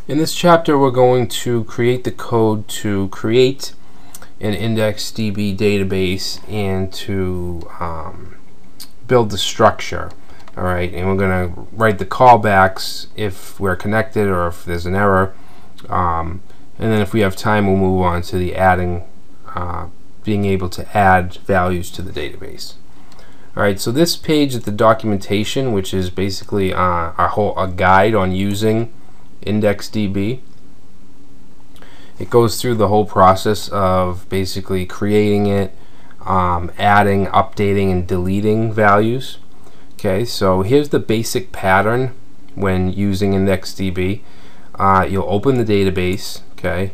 In this chapter, we're going to create the code to create an IndexedDB database and to build the structure. All right, and we're going to write the callbacks if we're connected or if there's an error, and then if we have time, we'll move on to the adding, being able to add values to the database. All right, so this page is the documentation, which is basically a guide on using IndexedDB. It goes through the whole process of basically creating it, adding, updating, and deleting values. Okay, so here's the basic pattern when using IndexedDB. You'll open the database, okay,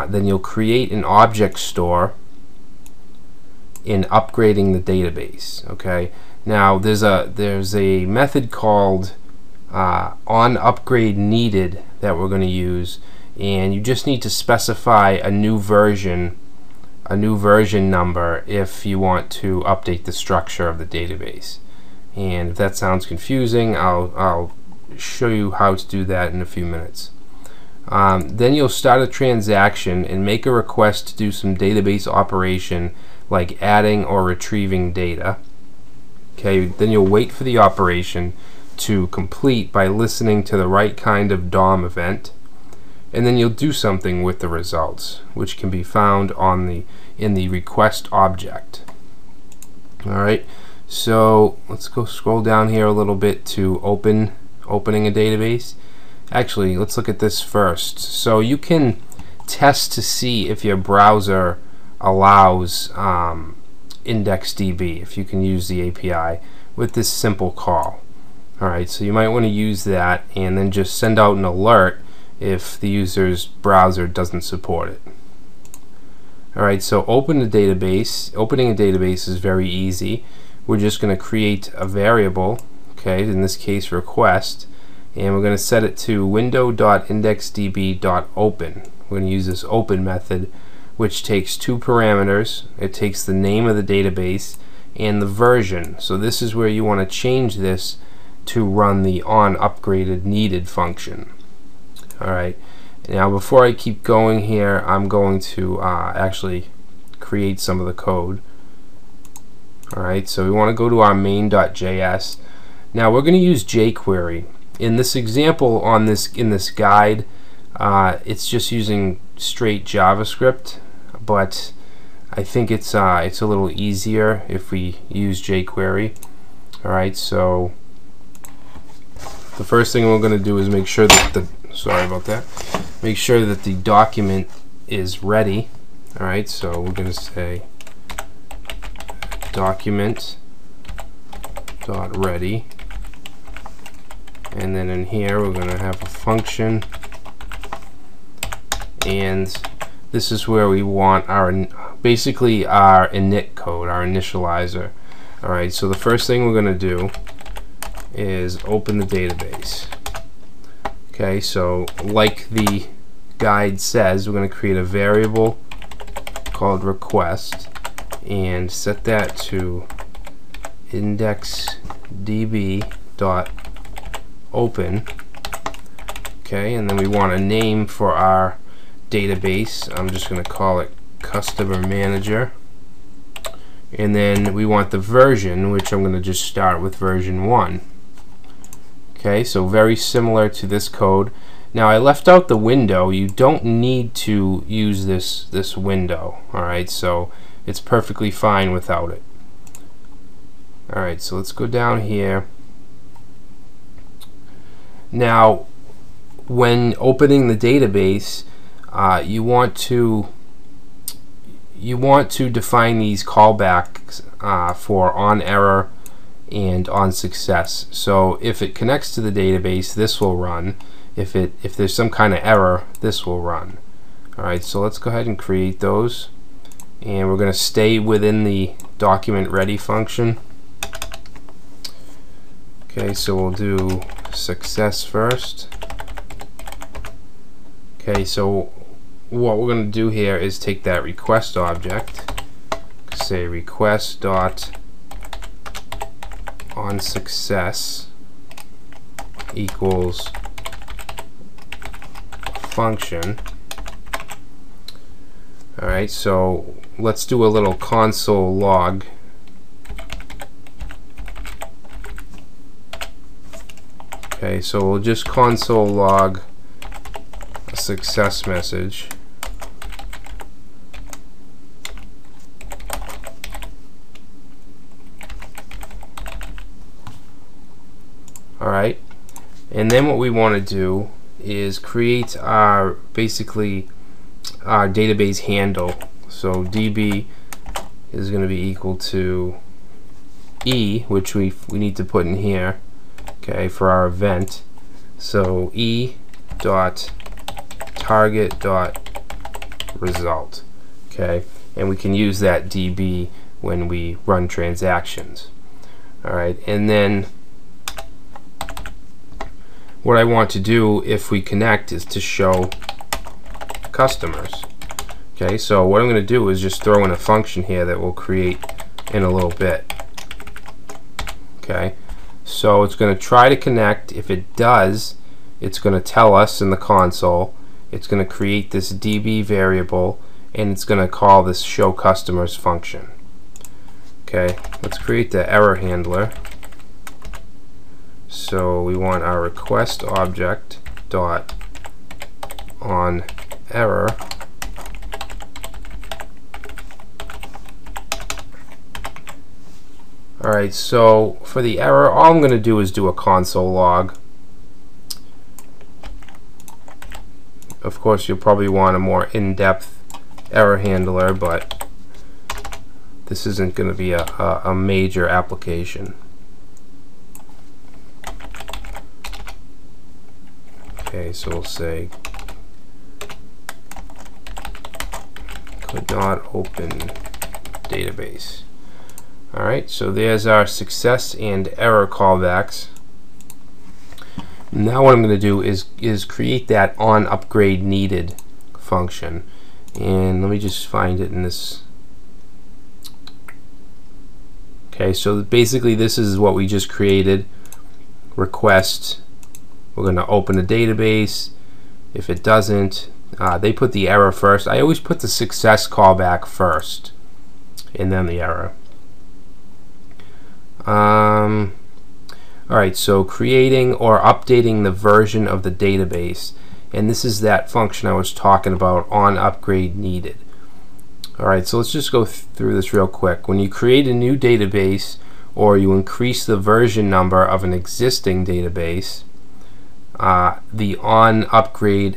then you'll create an object store in upgrading the database. Okay, now there's a method called onUpgradeNeeded that we're going to use, and you just need to specify a new version number if you want to update the structure of the database. And if that sounds confusing, I'll show you how to do that in a few minutes. Then you'll start a transaction and make a request to do some database operation like adding or retrieving data. Okay, then you'll wait for the operation to complete by listening to the right kind of DOM event, and then you'll do something with the results, which can be found in the request object. All right, so let's go scroll down here a little bit to opening a database. Actually, let's look at this first. So you can test to see if your browser allows IndexedDB, if you can use the API with this simple call. Alright, so you might want to use that and then just send out an alert if the user's browser doesn't support it. Alright, so opening a database is very easy. We're just going to create a variable, okay, in this case request, and we're going to set it to window.indexeddb.open. We're going to use this open method, which takes two parameters. It takes the name of the database and the version. So this is where you want to change this to run the onUpgradeNeeded function. Alright, now before I keep going here, I'm going to actually create some of the code. Alright, so we want to go to our main.js. Now we're going to use jQuery. In this example in this guide, it's just using straight JavaScript, but I think it's a little easier if we use jQuery. Alright, so the first thing we're going to do is make sure that the document is ready. Alright, so we're going to say document.ready, and then in here we're going to have a function, and this is where we want basically our init code, our initializer. Alright, so the first thing we're going to do is open the database. Okay, so like the guide says, we're going to create a variable called request and set that to indexeddb.open. Okay, and then we want a name for our database. I'm just going to call it Customer Manager. And then we want the version, which I'm going to just start with version 1. Okay, so very similar to this code. Now I left out the window. You don't need to use this window. Alright, so it's perfectly fine without it. Alright, so let's go down here. Now when opening the database, you want to define these callbacks for on error and on success. So if it connects to the database, this will run. If there's some kind of error, this will run. Alright, so let's go ahead and create those, and we're going to stay within the document ready function. Okay, so we'll do success first. Okay, so what we're going to do here is take that request object, say request dot on success equals function. Alright, so let's do a little console log. Okay, so we'll just console log a success message. Alright, and then what we want to do is create our basically our database handle. So DB is going to be equal to E, which we need to put in here, okay, for our event. So E dot target dot result, okay, and we can use that DB when we run transactions. Alright, and then what I want to do if we connect is to show customers. Okay, so what I'm going to do is just throw in a function here that we'll create in a little bit. Okay, so it's going to try to connect. If it does, it's going to tell us in the console. It's going to create this DB variable, and it's going to call this show customers function. Okay, let's create the error handler. So we want our request object dot on error. Alright, so for the error, all I'm going to do is do a console log. Of course, you'll probably want a more in-depth error handler, but this isn't going to be a major application. Okay, so we'll say could not open database. Alright, so there's our success and error callbacks. Now what I'm going to do is create that on upgrade needed function. And let me just find it in this. Okay, so basically this is what we just created. Request. We're going to open a database. If it doesn't, they put the error first. I always put the success callback first and then the error. Alright, so creating or updating the version of the database, and this is that function I was talking about, on upgrade needed. Alright, so let's just go through this real quick. When you create a new database or you increase the version number of an existing database, the on upgrade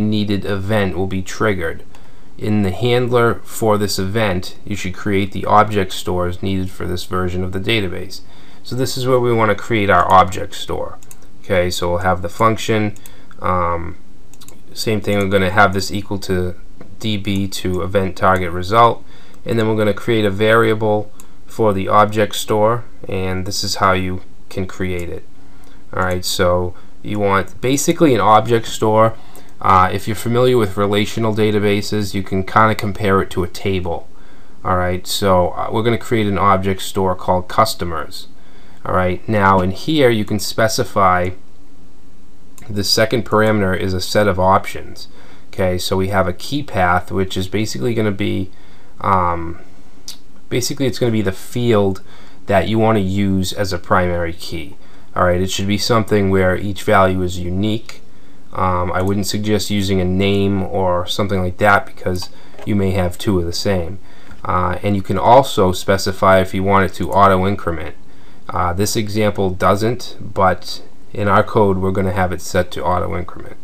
needed event will be triggered. In the handler for this event, you should create the object stores needed for this version of the database. So this is where we want to create our object store. Okay, so we'll have the function. Same thing, we're going to have this equal to DB to event target result, and then we're going to create a variable for the object store, and this is how you can create it. Alright, so you want basically an object store. If you're familiar with relational databases, you can kind of compare it to a table. Alright, so we're going to create an object store called customers. Alright, now in here you can specify the second parameter is a set of options. Okay, so we have a key path, which is basically going to be it's going to be the field that you want to use as a primary key. Alright, it should be something where each value is unique. I wouldn't suggest using a name or something like that because you may have two of the same. And you can also specify if you want it to auto increment. This example doesn't, but in our code we're going to have it set to auto increment.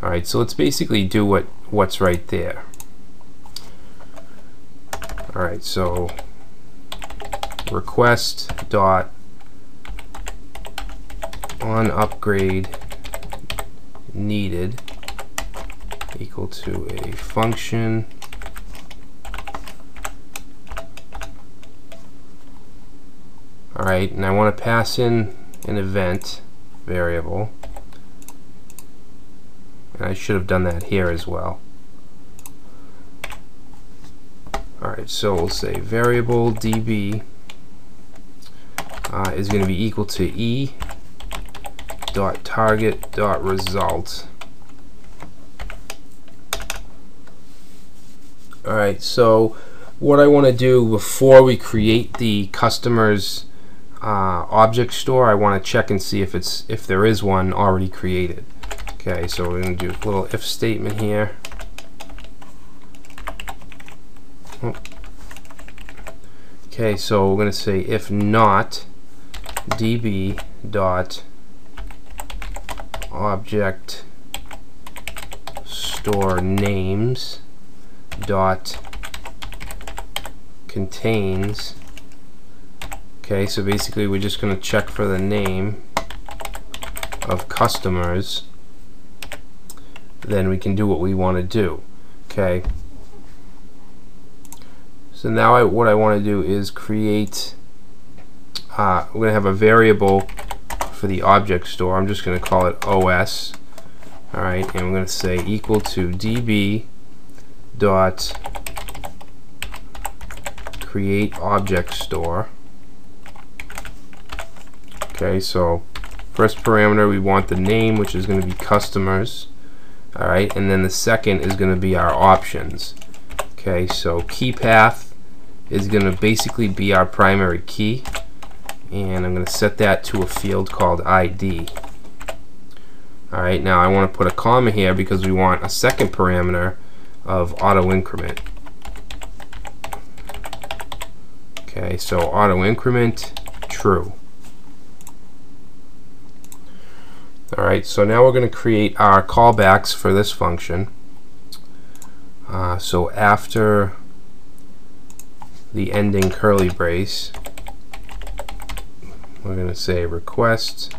Alright, so let's basically do what's right there. Alright, so request dot on upgrade needed equal to a function Alright, and I want to pass in an event variable, and I should have done that here as well. Alright, so we'll say variable DB is going to be equal to E dot target dot result, Alright, so what I want to do before we create the customer's object store, I want to check and see if there is one already created. Okay, so we're going to do a little if statement here. Okay, so we're going to say if not db dot object store names dot contains. Okay, so basically we're just going to check for the name of customers, then we can do what we want to do. Okay, so now what I want to do is create we're going to have a variable for the object store. I'm just going to call it OS. Alright, and we're going to say equal to db dot create object store. Okay, so first parameter we want the name, which is going to be customers. Alright, and then the second is going to be our options. Okay, so key path is going to basically be our primary key, and I'm going to set that to a field called ID. Alright, now I want to put a comma here because we want a second parameter of auto increment. Okay, so auto increment true. Alright, so now we're going to create our callbacks for this function. So after the ending curly brace, we're going to say request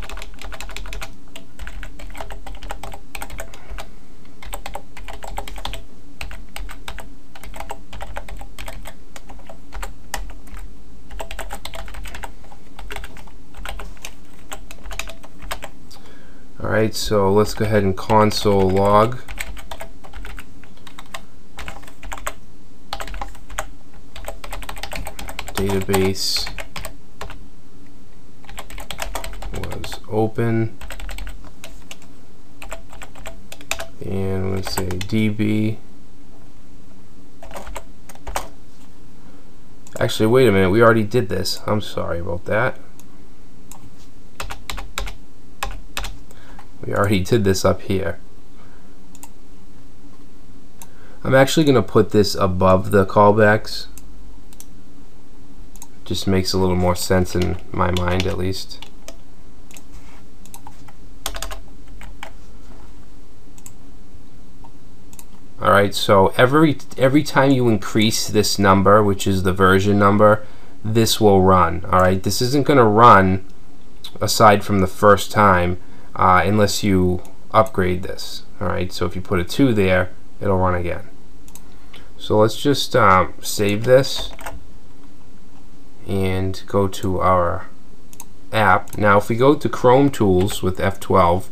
Alright, so let's go ahead and console log. Database was open, and I'm going to say DB. Actually, wait a minute, we already did this. I'm sorry about that. We already did this up here. I'm actually going to put this above the callbacks. Just makes a little more sense in my mind, at least. Alright, so every time you increase this number, which is the version number, this will run. Alright, this isn't going to run aside from the first time unless you upgrade this. Alright, so if you put a 2 there, it'll run again. So let's just save this and go to our app. Now if we go to Chrome Tools with F12,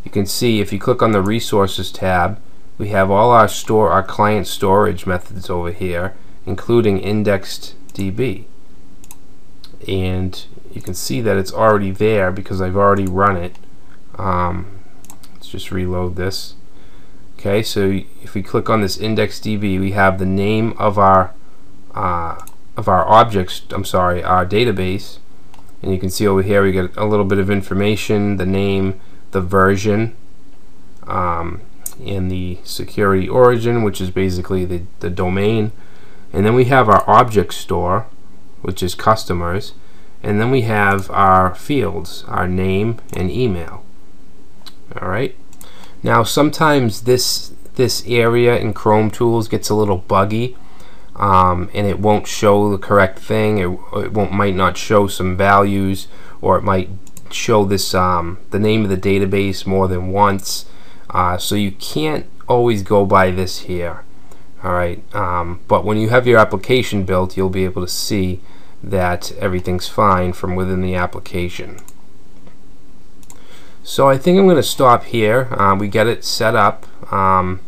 you can see if you click on the Resources tab, we have all our client storage methods over here, including IndexedDB. And you can see that it's already there because I've already run it. Let's just reload this. Okay, so if we click on this IndexedDB, we have the name of our objects, our database, and you can see over here we get a little bit of information, the name, the version, and the security origin, which is basically the domain, and then we have our object store, which is customers, and then we have our fields, our name and email. Alright, now sometimes this area in Chrome Tools gets a little buggy, and it won't show the correct thing. It might not show some values, or it might show this the name of the database more than once. So you can't always go by this here. Alright, but when you have your application built, you'll be able to see that everything's fine from within the application. So I think I'm going to stop here. We get it set up. In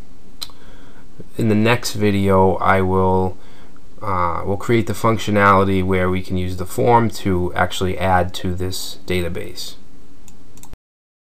the next video, we'll create the functionality where we can use the form to actually add to this database.